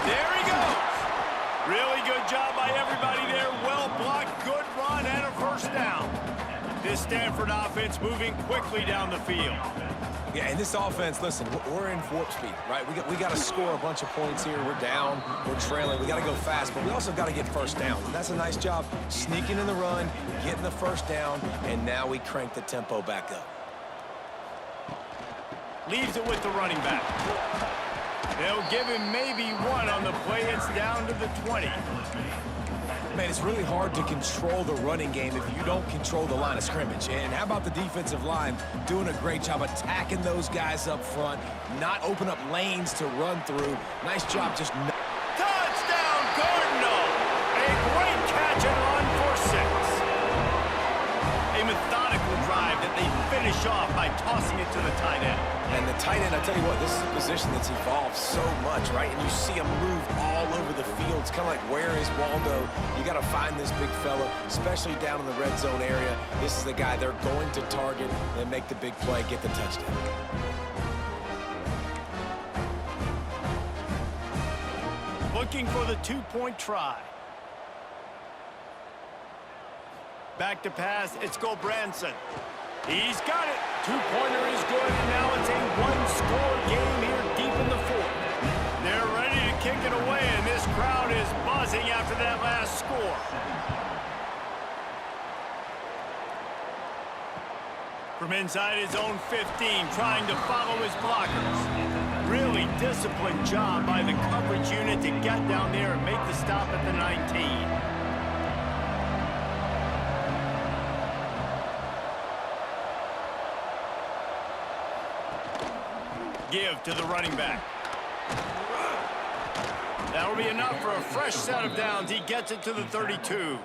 There he goes. Really good job by everybody there. Well blocked, good run, and a first down. This Stanford offense moving quickly down the field. Yeah, and this offense, listen, we're in warp speed, right? We got to score a bunch of points here. We're down, we're trailing. We got to go fast, but we also got to get first down. And that's a nice job sneaking in the run, getting the first down, and now we crank the tempo back up. Leaves it with the running back. They'll give him maybe one on the play. It's down to the 20. Man, it's really hard to control the running game if you don't control the line of scrimmage. And how about the defensive line doing a great job attacking those guys up front, not open up lanes to run through. Nice job just... Touchdown, Cardinal! A great catch and run for 6. A methodical drive that they finish off by tossing it to the tight end. And the tight end, I tell you what, this is a position that's evolved so much, right? And you see him move all over the field. It's kind of like, where is Waldo? You got to find this big fella, especially down in the red zone area. This is the guy they're going to target and make the big play, get the touchdown. Looking for the 2-point try. Back to pass, it's Gulbranson. He's got it. 2-pointer is good, and now it's a one-score game here deep in the 4th. They're ready to kick it away, and this crowd is buzzing after that last score. From inside his own 15, trying to follow his blockers. Really disciplined job by the coverage unit to get down there and make the stop at the 19. Give to the running back. That'll be enough for a fresh set of downs. He gets it to the 32.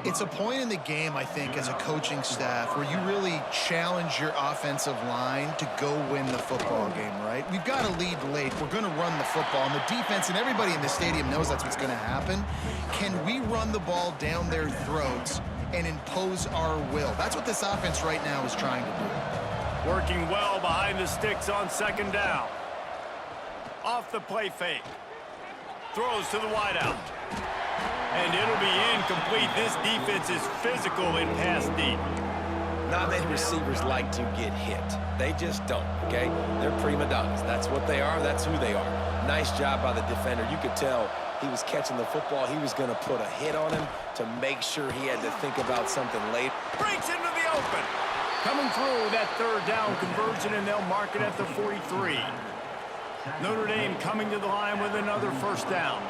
It's a point in the game, I think, as a coaching staff where you really challenge your offensive line to go win the football game, right? We've got to lead late. We're going to run the football. And the defense and everybody in the stadium knows that's what's going to happen. Can we run the ball down their throats and impose our will? That's what this offense right now is trying to do. Working well behind the sticks on second down. Off the play fake. Throws to the wideout. And it'll be incomplete. This defense is physical in pass deep. Not many receivers like to get hit. They just don't, okay? They're prima donnas. That's what they are. That's who they are. Nice job by the defender. You could tell he was catching the football. He was going to put a hit on him to make sure he had to think about something late. Breaks into the open. Coming through that third down conversion, and they'll mark it at the 43. Notre Dame coming to the line with another first down.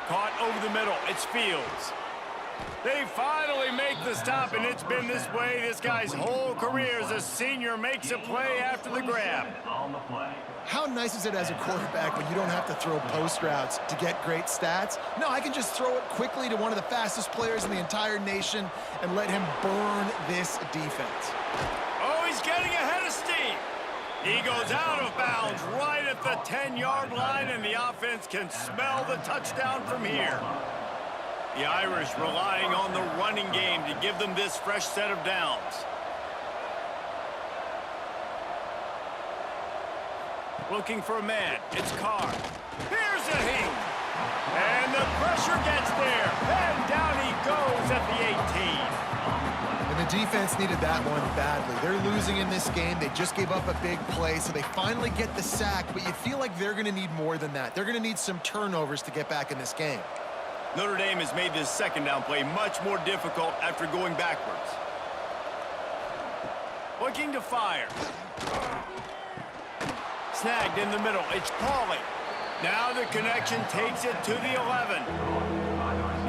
Caught over the middle. It's Fields. They finally make the stop, and it's been this way. This guy's whole career as a senior makes a play after the grab. How nice is it as a quarterback when you don't have to throw post routes to get great stats? No, I can just throw it quickly to one of the fastest players in the entire nation and let him burn this defense. Oh, he's getting ahead of steam. He goes out of bounds right at the 10-yard line, and the offense can smell the touchdown from here. The Irish relying on the running game to give them this fresh set of downs. Looking for a man. It's Carr. Here's a hink. And the pressure gets there. And down he goes at the 18. And the defense needed that one badly. They're losing in this game. They just gave up a big play, so they finally get the sack, but you feel like they're going to need more than that. They're going to need some turnovers to get back in this game. Notre Dame has made this second down play much more difficult after going backwards. Looking to fire. Snagged in the middle. It's Pauly. Now the connection takes it to the 11.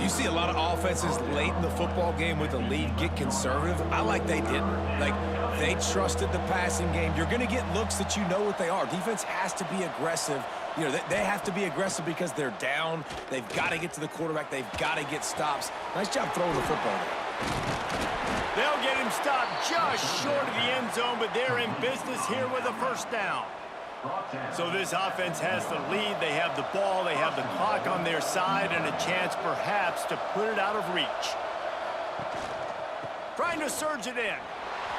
You see a lot of offenses late in the football game with a lead get conservative. I like they didn't. Like, they trusted the passing game. You're going to get looks that you know what they are. Defense has to be aggressive. You know, they have to be aggressive because they're down. They've got to get to the quarterback. They've got to get stops. Nice job throwing the football there. They'll get him stopped just short of the end zone, but they're in business here with a first down. So this offense has the lead. They have the ball. They have the clock on their side and a chance perhaps to put it out of reach. Trying to surge it in.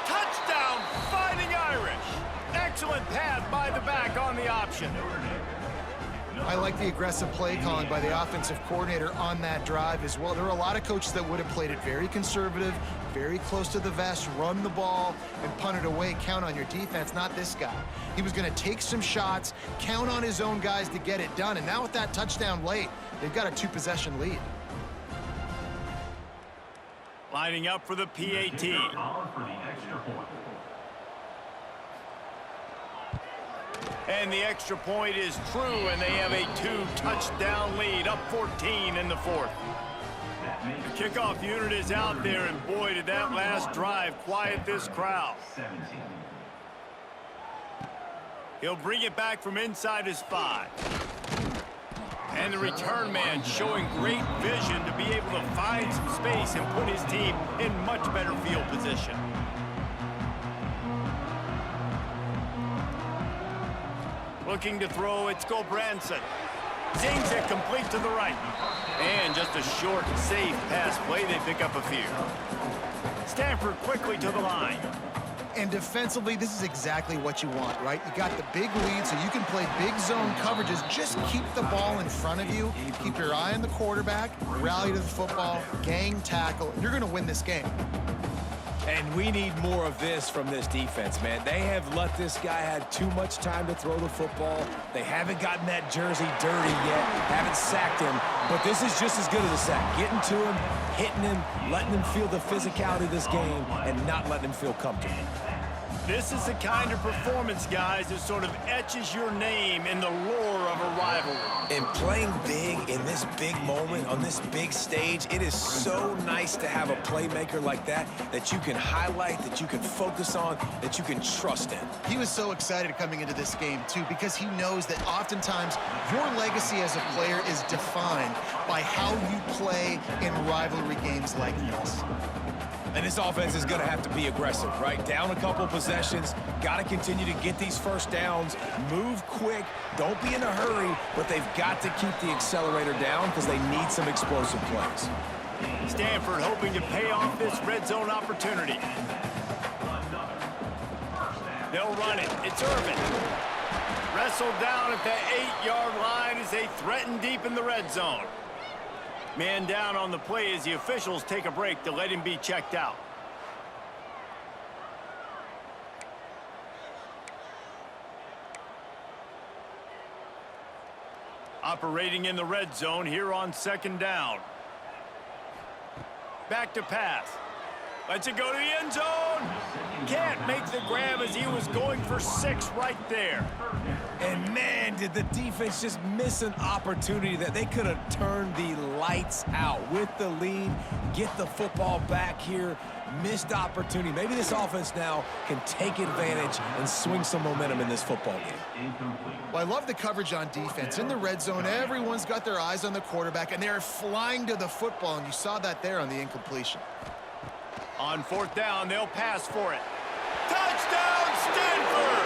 Touchdown, Fighting Irish. Excellent pass by the back on the option. I like the aggressive play calling by the offensive coordinator on that drive as well. There are a lot of coaches that would have played it very conservative, very close to the vest, run the ball, and punt it away. Count on your defense, not this guy. He was going to take some shots, count on his own guys to get it done. And now with that touchdown late, they've got a 2-possession lead. Lining up for the PAT. And the extra point is true, and they have a 2-touchdown lead, up 14 in the fourth. The kickoff unit is out there, and boy, did that last drive quiet this crowd. He'll bring it back from inside his 5. And the return man showing great vision to be able to find some space and put his team in much better field position. Looking to throw, it's Gulbranson. Zings it complete to the right. And just a short, safe pass play, they pick up a few. Stanford quickly to the line. And defensively, this is exactly what you want, right? You got the big lead, so you can play big zone coverages. Just keep the ball in front of you. Keep your eye on the quarterback, rally to the football, gang tackle. You're going to win this game. And we need more of this from this defense, man. They have let this guy have too much time to throw the football. They haven't gotten that jersey dirty yet, haven't sacked him. But this is just as good as a sack. Getting to him, hitting him, letting him feel the physicality of this game, and not letting him feel comfortable. This is the kind of performance, guys, that sort of etches your name in the lore of a rivalry. And playing big in this big moment, on this big stage, it is so nice to have a playmaker like that you can highlight, that you can focus on, that you can trust in. He was so excited coming into this game, too, because he knows that oftentimes your legacy as a player is defined by how you play in rivalry games like this. And this offense is going to have to be aggressive, right? Down a couple possessions, got to continue to get these first downs, move quick, don't be in a hurry, but they've got to keep the accelerator down because they need some explosive plays. Stanford hoping to pay off this red zone opportunity. They'll run it. It's Irvin. Wrestled down at the 8-yard line as they threaten deep in the red zone. Man down on the play as the officials take a break to let him be checked out. Operating in the red zone here on second down. Back to pass. Lets it go to the end zone. Can't make the grab as he was going for 6 right there. And man, did the defense just miss an opportunity that they could have turned the lights out with the lead, get the football back here. Missed opportunity. Maybe this offense now can take advantage and swing some momentum in this football game. Well, I love the coverage on defense. In the red zone, everyone's got their eyes on the quarterback, and they're flying to the football, and you saw that there on the incompletion. On fourth down, they'll pass for it. Touchdown, Stanford!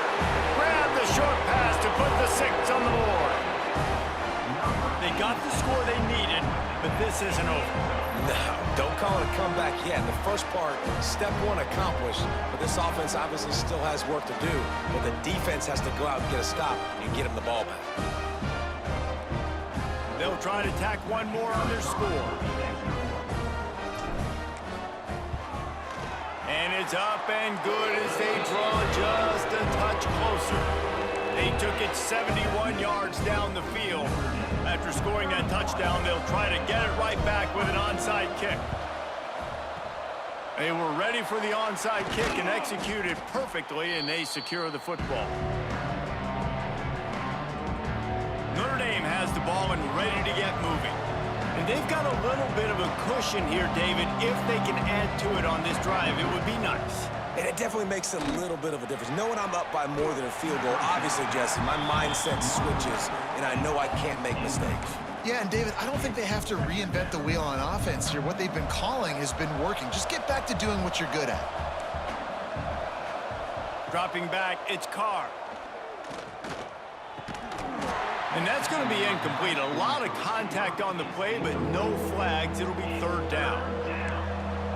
Grab the short pass to put the 6 on the board. They got the score they needed, but this isn't over. No, don't call it a comeback yet. The first part, step 1 accomplished, but this offense obviously still has work to do, but the defense has to go out and get a stop and get them the ball back. They'll try to tack one more on their score. And it's up and good as they draw just a touch closer. They took it 71 yards down the field. After scoring that touchdown, they'll try to get it right back with an onside kick. They were ready for the onside kick and executed perfectly, and they secure the football. Notre Dame has the ball and ready to get moving. And they've got a little bit of a cushion here, David. If they can add to it on this drive, it would be nice. And it definitely makes a little bit of a difference. Knowing I'm up by more than a field goal, obviously, Jesse, my mindset switches, and I know I can't make mistakes. Yeah, and David, I don't think they have to reinvent the wheel on offense here. What they've been calling has been working. Just get back to doing what you're good at. Dropping back, it's Carr. And that's going to be incomplete. A lot of contact on the play, but no flags. It'll be third down.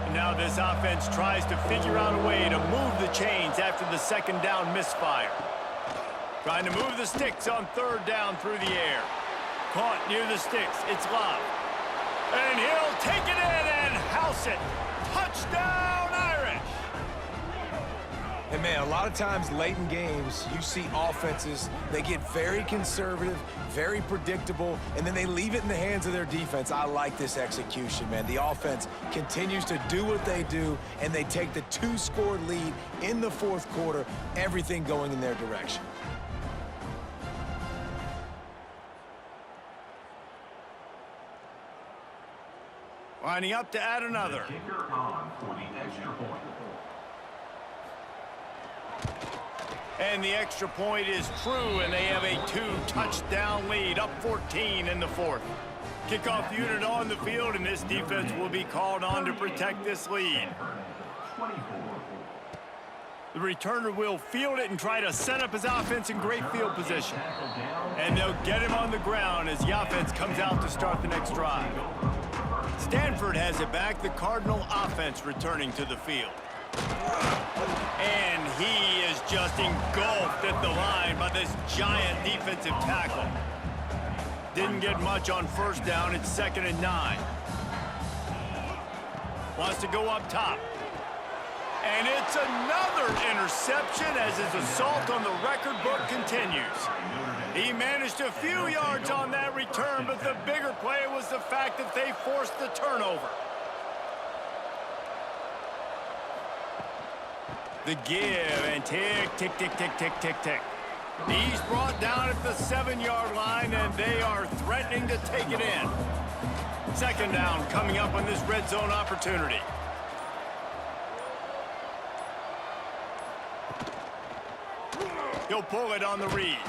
And now this offense tries to figure out a way to move the chains after the second down misfire. Trying to move the sticks on third down through the air. Caught near the sticks. It's Love. And he'll take it in and house it. Touchdown, Irish! And, man, a lot of times late in games, you see offenses, they get very conservative, very predictable, and then they leave it in the hands of their defense. I like this execution, man. The offense continues to do what they do, and they take the 2-score lead in the fourth quarter, everything going in their direction. Lining up to add another. Kicker on for the extra point. And the extra point is true, and they have a 2-touchdown lead, up 14 in the fourth. Kickoff unit on the field, and this defense will be called on to protect this lead. The returner will field it and try to set up his offense in great field position. And they'll get him on the ground as the offense comes out to start the next drive. Stanford has it back, the Cardinal offense returning to the field. And he is just engulfed at the line by this giant defensive tackle. Didn't get much on first down. It's 2nd and 9. Wants to go up top. And it's another interception as his assault on the record book continues. He managed a few yards on that return, but the bigger play was the fact that they forced the turnover. The give and tick, tick, tick, tick, tick, tick, tick. He's brought down at the 7-yard line, and they are threatening to take it in. 2nd down coming up on this red zone opportunity. He'll pull it on the read.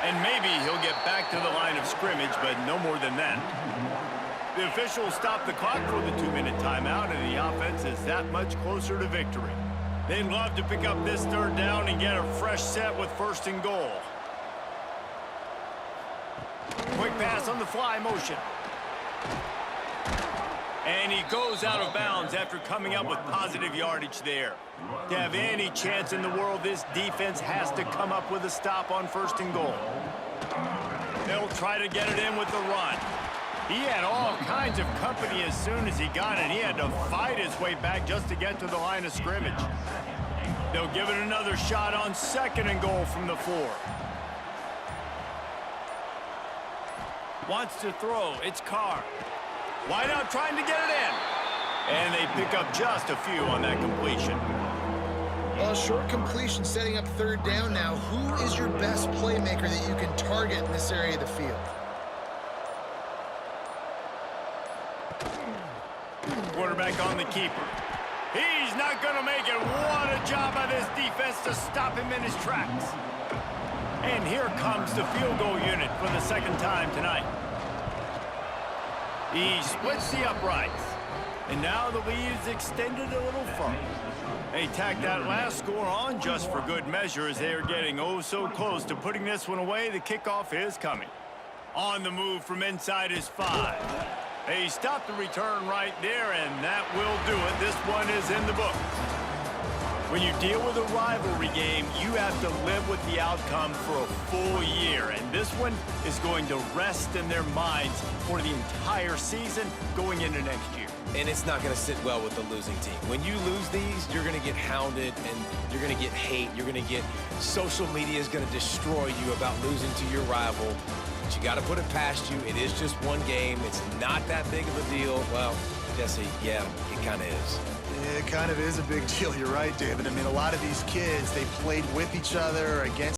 And maybe he'll get back to the line of scrimmage, but no more than that. The officials stop the clock for the 2-minute timeout, and the offense is that much closer to victory. They'd love to pick up this third down and get a fresh set with 1st and goal. Quick pass on the fly motion. And he goes out of bounds after coming up with positive yardage there. To have any chance in the world, this defense has to come up with a stop on 1st and goal. They'll try to get it in with the run. He had all kinds of company as soon as he got it. He had to fight his way back just to get to the line of scrimmage. They'll give it another shot on 2nd and goal from the 4. Wants to throw. It's Carr. Wide out trying to get it in. And they pick up just a few on that completion. Well, short completion setting up 3rd down now. Who is your best playmaker that you can target in this area of the field? Quarterback on the keeper. He's not going to make it. What a job by this defense to stop him in his tracks. And here comes the field goal unit for the 2nd time tonight. He splits the uprights. And now the lead is extended a little further. They tack that last score on just for good measure as they are getting oh so close to putting this one away. The kickoff is coming. On the move from inside his 5. They stop the return right there, and that will do it. This one is in the book. When you deal with a rivalry game, you have to live with the outcome for a full year, and this one is going to rest in their minds for the entire season going into next year. And it's not going to sit well with the losing team. When you lose these, you're going to get hounded, and you're going to get hate. You're going to get social media is going to destroy you about losing to your rival. But you got to put it past you. It is just one game. It's not that big of a deal. Well, Jesse, yeah, it kind of is. It kind of is a big deal. You're right, David. I mean, a lot of these kids, they played with each other, against